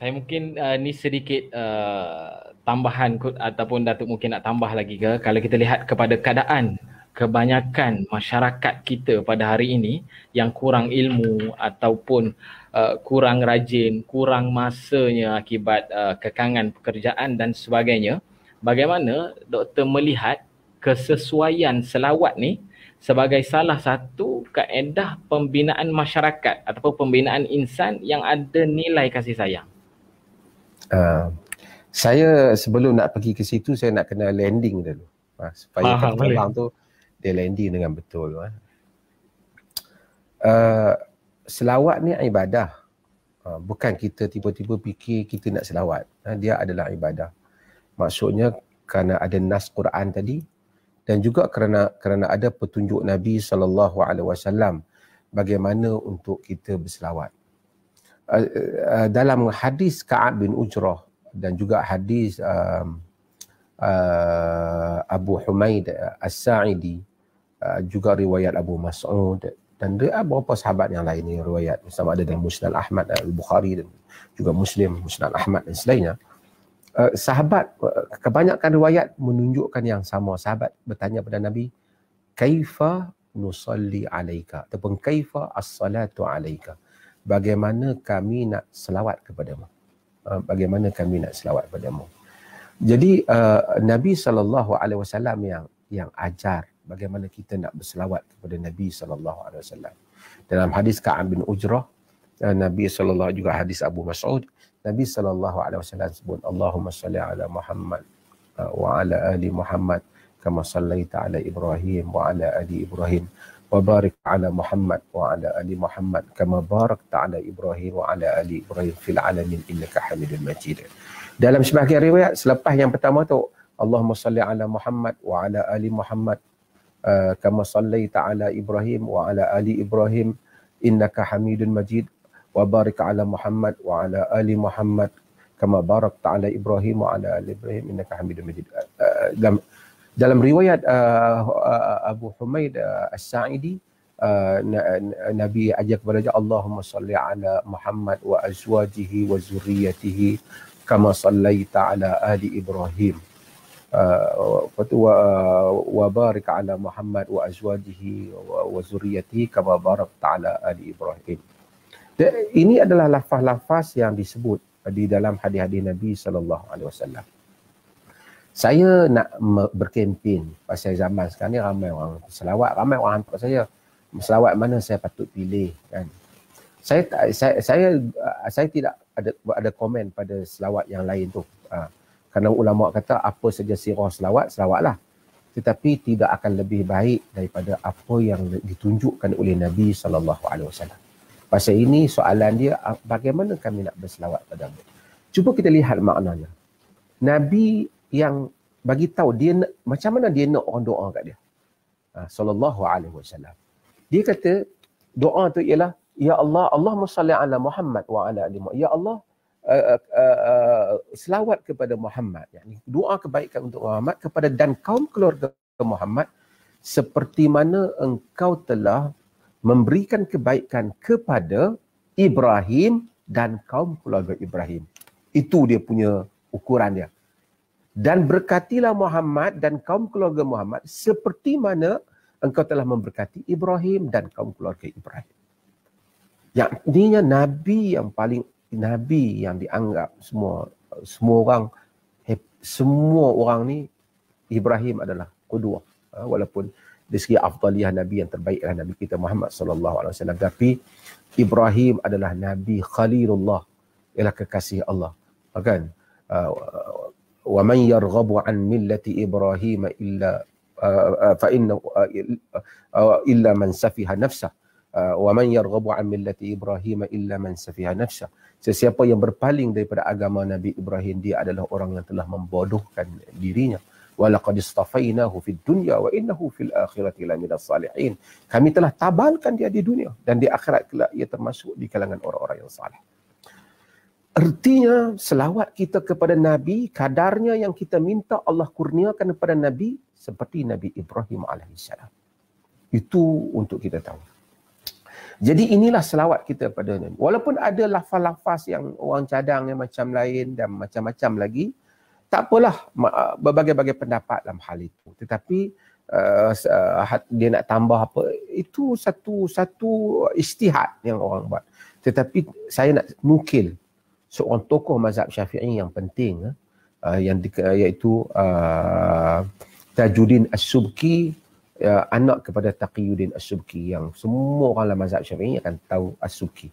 Saya mungkin ni sedikit tambahan ataupun Datuk mungkin nak tambah lagi ke. Kalau kita lihat kepada keadaan kebanyakan masyarakat kita pada hari ini yang kurang ilmu ataupun kurang rajin, kurang masanya akibat kekangan pekerjaan dan sebagainya. Bagaimana doktor melihat kesesuaian selawat ni sebagai salah satu kaedah pembinaan masyarakat ataupun pembinaan insan yang ada nilai kasih sayang? Saya sebelum nak pergi ke situ, saya nak kena landing dulu. Supaya kapal terbang tu dia landing dengan betul. Selawat ni ibadah. Bukan kita tiba-tiba fikir kita nak selawat. Dia adalah ibadah. Maksudnya kerana ada nas Quran tadi dan juga kerana ada petunjuk Nabi SAW bagaimana untuk kita berselawat. Dalam hadis Ka'ab bin Ujrah dan juga hadis Abu Humaid As-Sa'idi, juga riwayat Abu Mas'ud dan beberapa sahabat yang lain ni riwayat, sama ada dalam Musnad Ahmad Al-Bukhari dan juga Muslim, Musnad Ahmad dan selainnya. Sahabat, kebanyakan riwayat menunjukkan yang sama. Sahabat bertanya pada Nabi, kaifa nusalli alaika, ataupun kaifa as-salatu alaika, bagaimana kami nak selawat kepadamu, bagaimana kami nak selawat kepadamu. Jadi Nabi SAW yang ajar bagaimana kita nak berselawat kepada Nabi SAW. Dalam hadis Ka'ab bin Ujrah, Nabi SAW, juga hadis Abu Mas'ud, Nabi SAW sebut, Allahumma salli ala Muhammad wa ala ali Muhammad kama sallaita ala Ibrahim wa ala ali Ibrahim wa barik ala Muhammad wa ala ali Muhammad kama barakta ala Ibrahim wa ala ali Ibrahim fil alamin innaka Hamidul Majid. Dalam sebahagian riwayat selepas yang pertama tu, Allahumma salli ala Muhammad wa ala ali Muhammad kama sallaita ala Ibrahim wa ala ali Ibrahim innaka Hamidul Majid wa barik ala Muhammad wa ala ali Muhammad kama barakta ala Ibrahim wa ala ali Ibrahim innaka Hamidul Majid. Dalam riwayat Abu Humaid As-Sa'idi, Nabi ajar kepada dia, Allahumma salli ala Muhammad wa azwajihi wa zurriyatihi kama sallaita ala ali Ibrahim wa barik ala Muhammad wa azwajihi wa zurriyatihi kama barakta ala ali Ibrahim. Ini adalah lafaz-lafaz yang disebut di dalam hadis-hadis Nabi SAW. Saya nak berkempen pasal zaman sekarang ni ramai orang selawat, ramai orang hantar saya selawat mana saya patut pilih kan. Saya tidak ada komen pada selawat yang lain tu. Kerana ulama kata apa saja sirah selawat, selawatlah. Tetapi tidak akan lebih baik daripada apa yang ditunjukkan oleh Nabi SAW. Pasal ini soalan dia, bagaimana kami nak berselawat padamu? Cuba kita lihat maknanya. Nabi yang bagi tahu dia macam mana dia nak orang doa kat dia. Sallallahu alaihi wasallam. Dia kata doa tu ialah, ya Allah, Allahumma salli ala Muhammad wa ala ali Muhammad. Ya Allah, selawat kepada Muhammad, yakni doa kebaikan untuk Muhammad kepada dan kaum keluarga Muhammad seperti mana engkau telah memberikan kebaikan kepada Ibrahim dan kaum keluarga Ibrahim. Itu dia punya ukuran dia. Dan berkatilah Muhammad dan kaum keluarga Muhammad seperti mana engkau telah memberkati Ibrahim dan kaum keluarga Ibrahim. Yang artinya Nabi yang dianggap semua orang ni, Ibrahim adalah qudwah. Walaupun dari segi afdaliyah Nabi yang terbaik adalah Nabi kita Muhammad SAW. Tapi Ibrahim adalah Nabi Khalilullah, ialah kekasih Allah. Kan? Wa man yarghabu an millati Ibrahim illa man safiha nafsah. Wa man yarghabu an millati Ibrahim illa man safiha nafsah. Sesiapa yang berpaling daripada agama Nabi Ibrahim, dia adalah orang yang telah membodohkan dirinya. Walaqad istafainahu fid dunya wa innahu fil akhirati laminas salihin. Kami telah tabalkan dia di dunia dan di akhirat kelak ia termasuk di kalangan orang-orang yang saleh. Artinya selawat kita kepada Nabi, kadarnya yang kita minta Allah kurniakan kepada Nabi seperti Nabi Ibrahim alaihissalam. Itu untuk kita tahu. Jadi inilah selawat kita pada Nabi. Walaupun ada lafaz-lafaz yang orang cadang yang macam lain dan macam-macam lagi, tak apalah, berbagai-bagai pendapat dalam hal itu. Tetapi dia nak tambah apa, itu satu ijtihad yang orang buat. Tetapi saya nak nukil seorang tokoh mazhab Syafi'i yang penting, iaitu Tajuddin As-Subki, anak kepada Taqiyuddin As-Subki, yang semua orang dalam mazhab Syafi'i akan tahu As-Subki.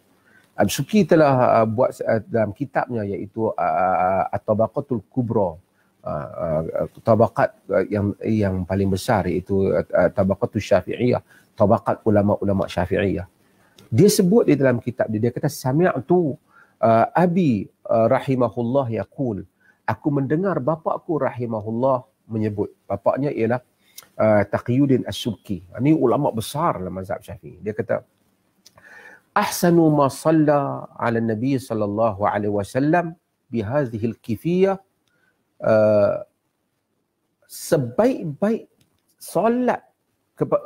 As-Subki telah buat dalam kitabnya iaitu At-Tabaqatul Kubra, tabaqat yang paling besar, iaitu Tabaqatul Syafi'iyah, tabaqat ulama-ulama Syafi'iyah. Dia sebut di dalam kitab dia kata sami'tu abi rahimahullah yaqul, aku mendengar bapakku rahimahullah menyebut. Bapaknya ialah Taqiyuddin As-Subki. Ini ulama besar dalam mazhab Syafi'i. Dia kata ahsanu ma salla ala nabi sallallahu alaihi wasallam bihadhihi al-kifiyah, sebaik-baik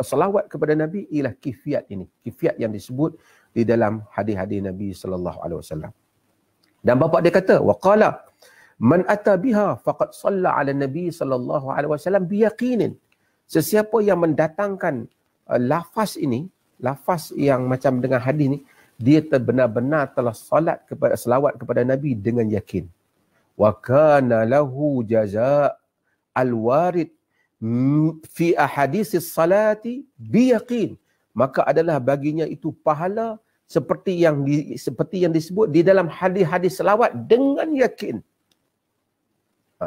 salawat kepada Nabi ialah kifiat ini. Kifiat yang disebut di dalam hadis-hadis Nabi sallallahu alaihi wasallam. Dan bapa dia kata waqala man ata biha faqad shalla ala nabi sallallahu alaihi wasallam biyaqinin. Sesiapa yang mendatangkan lafaz ini, lafaz yang macam dengan hadis ni, dia benar-benar telah selawat kepada Nabi dengan yakin. Wa kana lahu jazaa al-warid fi ahaditsis salati biyaqin. Maka adalah baginya itu pahala seperti yang disebut di dalam hadis-hadis selawat dengan yakin.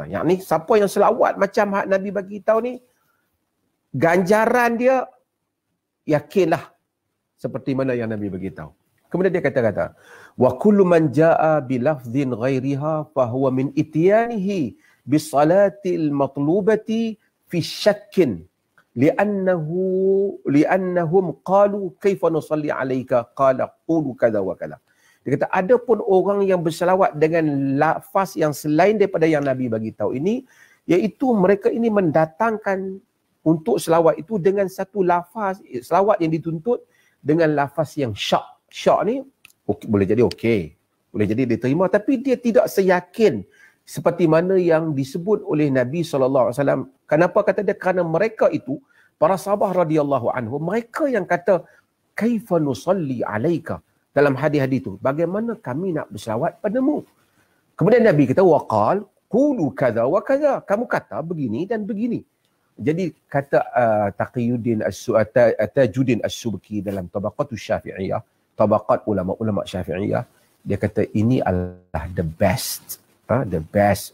Yang ni siapa yang selawat macam Nabi bagi tahu ni, ganjaran dia yakinlah seperti mana yang Nabi bagi tahu. Kemudian dia kata wa kullu man jaa bi lafdhin ghairiha fa huwa min ityanihi bi salatil matlubati fi syakkin li'annahum qalu kaifa nusalli alayka qala qulu kadza wa kadza. Dia kata ada pun orang yang berselawat dengan lafaz yang selain daripada yang Nabi bagi tahu ini, iaitu mereka ini mendatangkan untuk selawat itu dengan satu lafaz, selawat yang dituntut dengan lafaz yang syak. Syak ni boleh jadi okey, boleh jadi diterima, tapi dia tidak seyakin seperti mana yang disebut oleh Nabi SAW. Kenapa kata dia? Kerana mereka itu, para sahabat radhiyallahu anhu, mereka yang kata kaifa nusalli alaika dalam hadis-hadis itu, bagaimana kami nak berselawat padamu. Kemudian Nabi kata waqal qulu kadza wa kadza, kamu kata begini dan begini. Jadi kata Taqiyuddin Tajuddin As-Subki dalam Tabaqatus Syafi'iyah, tabaqat ulama-ulama Syafi'iyah, dia kata ini adalah the best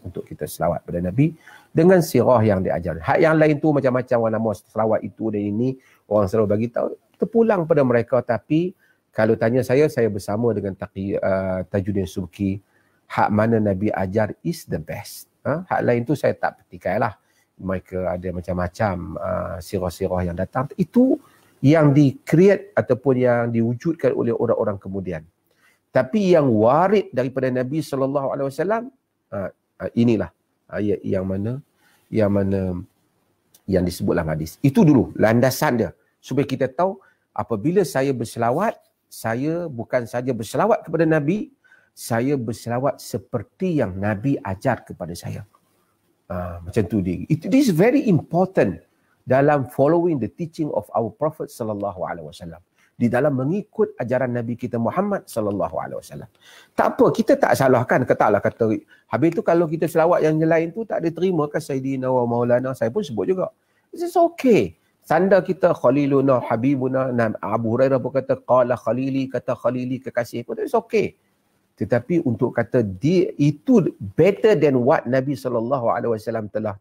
untuk kita selawat pada Nabi dengan sirah yang diajar. Hak yang lain tu macam-macam orang nama selawat itu dan ini, orang selalu bagi tahu, terpulang pada mereka. Tapi kalau tanya saya bersama dengan Tajuddin As-Subki, hak mana Nabi ajar is the best. Hak lain tu saya tak petikailah. Mereka ada macam-macam sirah-sirah yang datang. Itu yang di-create ataupun yang diwujudkan oleh orang-orang kemudian. Tapi yang warid daripada Nabi SAW, inilah yang mana yang disebut dalam hadis. Itu dulu landasan dia. Supaya kita tahu apabila saya berselawat, saya bukan saja berselawat kepada Nabi, saya berselawat seperti yang Nabi ajar kepada saya. Macam tu dia. It is very important dalam following the teaching of our Prophet sallallahu alaihi wasallam. Di dalam mengikut ajaran Nabi kita Muhammad sallallahu alaihi wasallam. Tak apa, kita tak salahkan, katalah kata habis tu kalau kita selawat yang lain tu tak diterima kan Sayyidina wa Maulana, saya pun sebut juga. It's okay. Sanda kita Khaliluna, Habibuna, Abu Hurairah pun kata qala Khalili, kata Khalili kekasih pun, it's okay. Tetapi untuk kata dia itu better than what Nabi SAW telah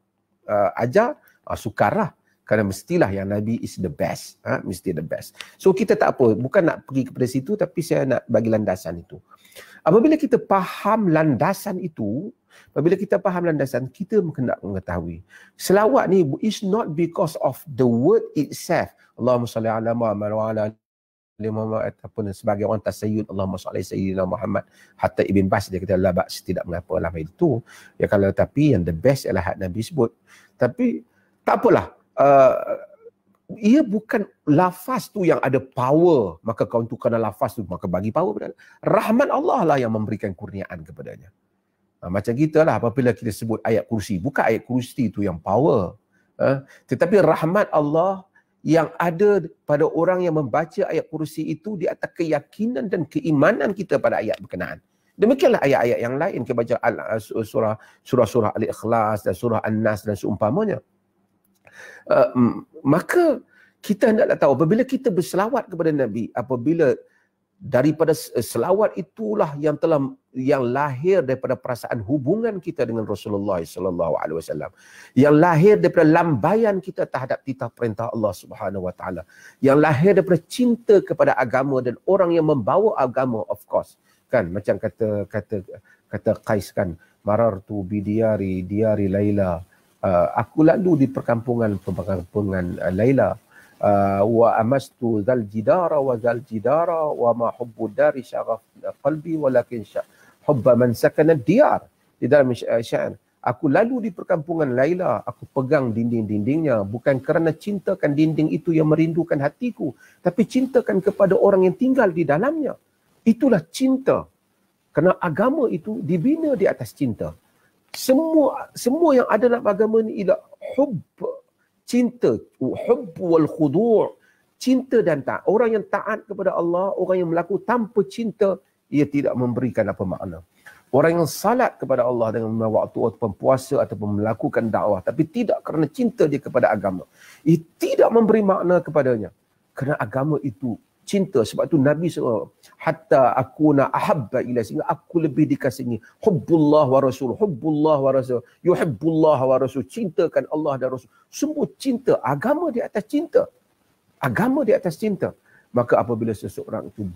ajar, sukarlah. Kerana mestilah yang Nabi is the best. Mesti the best. So kita tak apa, bukan nak pergi kepada situ, tapi saya nak bagi landasan itu. Apabila kita faham landasan itu, kita kena mengetahui. Selawat ni is not because of the word itself. Allahumma salli ala Muhammad wa ala Muhammad ataupun sebagai orang tasayyud Allahumma salli sayyidina Muhammad. Hatta Ibn Bas dia kata la ba'as, tidak mengapa lah itu. Ya kalau tapi yang the best ialah hak Nabi sebut. Tapi tak apalah. ia bukan lafaz tu yang ada power, maka kau tu kena lafaz tu, maka bagi power pada rahmat Allah lah yang memberikan kurniaan kepadanya. Macam kita lah apabila kita sebut ayat kursi, bukan ayat kursi tu yang power, tetapi rahmat Allah yang ada pada orang yang membaca ayat kursi itu di atas keyakinan dan keimanan kita pada ayat berkenaan. Demikianlah ayat-ayat yang lain kita baca surah-surah Al-Ikhlas dan surah An-Nas dan seumpamanya. Maka kita hendaklah tahu apabila kita berselawat kepada Nabi, apabila daripada selawat itulah yang lahir daripada perasaan hubungan kita dengan Rasulullah sallallahu alaihi wasallam, yang lahir daripada lambaian kita terhadap titah perintah Allah Subhanahu wa taala, yang lahir daripada cinta kepada agama dan orang yang membawa agama, of course, kan, macam kata Qais kan, marartu bi diari Laila, aku lalu di perkampungan Laila, wa amastu zal jidara wa ma hubbu dari syaraf qalbi walakin hubba man sakana diyar. Di dalam syair, aku lalu di perkampungan Laila, aku pegang dinding-dindingnya bukan kerana cintakan dinding itu yang merindukan hatiku, tapi cintakan kepada orang yang tinggal di dalamnya. Itulah cinta. Kerana agama itu dibina di atas cinta. Semua yang ada dalam agama ini ialah cinta, hubb wal khudu', cinta dan taat. Orang yang taat kepada Allah, orang yang melakukan tanpa cinta, ia tidak memberikan apa makna. Orang yang salat kepada Allah dengan waktu ataupun puasa ataupun melakukan dakwah, tapi tidak kerana cinta dia kepada agama, ia tidak memberi makna kepadanya. Kerana agama itu cinta. Sebab itu Nabi SAW, hatta akuna ahabba ila, sehingga aku lebih dikasihi. Hubbullah wa rasul, hubbullah wa rasul, yuhibbullah wa rasul, cintakan Allah dan Rasul. Semua cinta, agama di atas cinta. Agama di atas cinta. Maka apabila seseorang itu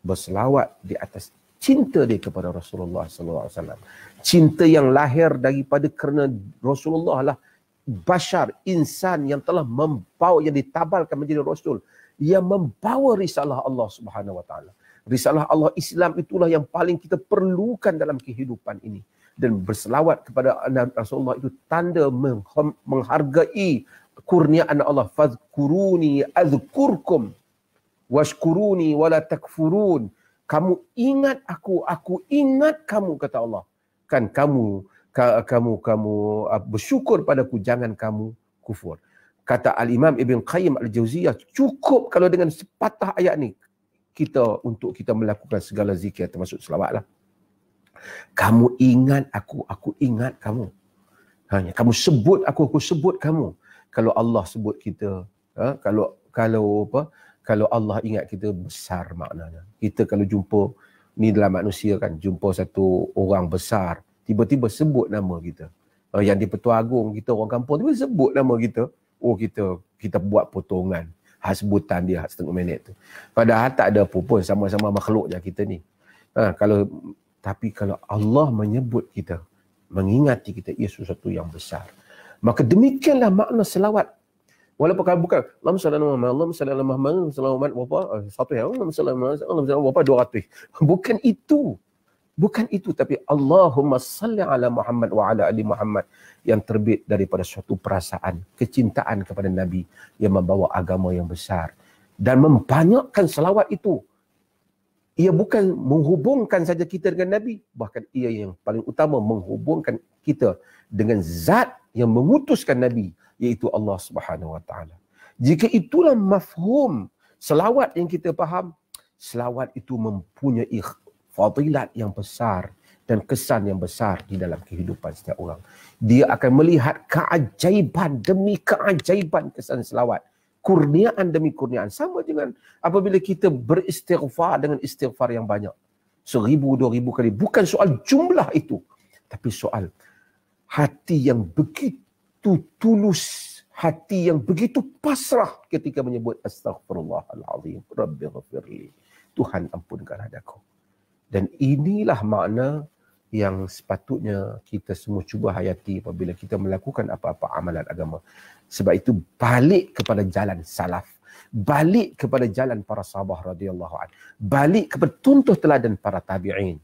berselawat di atas cinta dia kepada Rasulullah SAW, cinta yang lahir daripada kerana Rasulullah lah bashar, insan yang telah membawa, yang ditabalkan menjadi Rasul, yang membawa risalah Allah Subhanahu wa taala. Risalah Allah Islam itulah yang paling kita perlukan dalam kehidupan ini. Dan berselawat kepada Rasulullah itu tanda menghargai kurniaan Allah. Fadhkuruni azkurkum washkuruni wala takfurun. Kamu ingat aku ingat kamu, kata Allah. Kan kamu bersyukur padaku, jangan kamu kufur. Kata Al-Imam Ibn Qayyim Al-Jauziyah, cukup kalau dengan sepatah ayat ni untuk kita melakukan segala zikir termasuk selawat lah. Kamu ingat aku ingat kamu. Hanya kamu sebut aku sebut kamu. Kalau Allah sebut kita, kalau Allah ingat kita, besar maknanya. Kita kalau jumpa ni dalam manusia kan, jumpa satu orang besar, tiba-tiba sebut nama kita. Yang di Petua Agung, kita orang kampung, tiba-tiba sebut nama kita. Oh, kita buat potongan sebutan dia setengah minit tu. Padahal tak ada apa pun, sama-sama makhluk je kita ni. Tapi kalau Allah menyebut kita, mengingati kita, ia sesuatu yang besar. Maka demikianlah makna selawat. Walaupun kalau bukan Allahumma salli ala Muhammad, Allahumma salli ala Muhammad, selawat berapa? Satu ya, Allahumma salli ala Muhammad, Allahumma salli berapa? 200. Bukan itu. Bukan itu, tapi Allahumma salli ala Muhammad wa ala ali Muhammad, yang terbit daripada suatu perasaan kecintaan kepada Nabi yang membawa agama yang besar. Dan membanyakkan selawat itu, ia bukan menghubungkan saja kita dengan Nabi, bahkan ia yang paling utama menghubungkan kita dengan zat yang mengutuskan Nabi, iaitu Allah Subhanahu wa taala. Jika itulah mafhum selawat yang kita faham, selawat itu mempunyai fadilat yang besar dan kesan yang besar di dalam kehidupan setiap orang. Dia akan melihat keajaiban demi keajaiban kesan selawat. Kurniaan demi kurniaan. Sama dengan apabila kita beristighfar dengan istighfar yang banyak. 1000, 2000 kali. Bukan soal jumlah itu. Tapi soal hati yang begitu tulus. Hati yang begitu pasrah ketika menyebut astaghfirullahaladzim. Rabbi ghafirli. Tuhan ampunkanlah aku. Dan inilah makna yang sepatutnya kita semua cuba hayati apabila kita melakukan apa-apa amalan agama. Sebab itu balik kepada jalan salaf. Balik kepada jalan para sahabat radhiyallahu anhu. Balik kepada contoh teladan para tabi'in.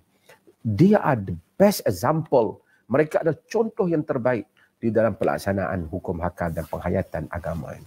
Dia are the best example. Mereka adalah contoh yang terbaik di dalam pelaksanaan hukum hakam dan penghayatan agama ini.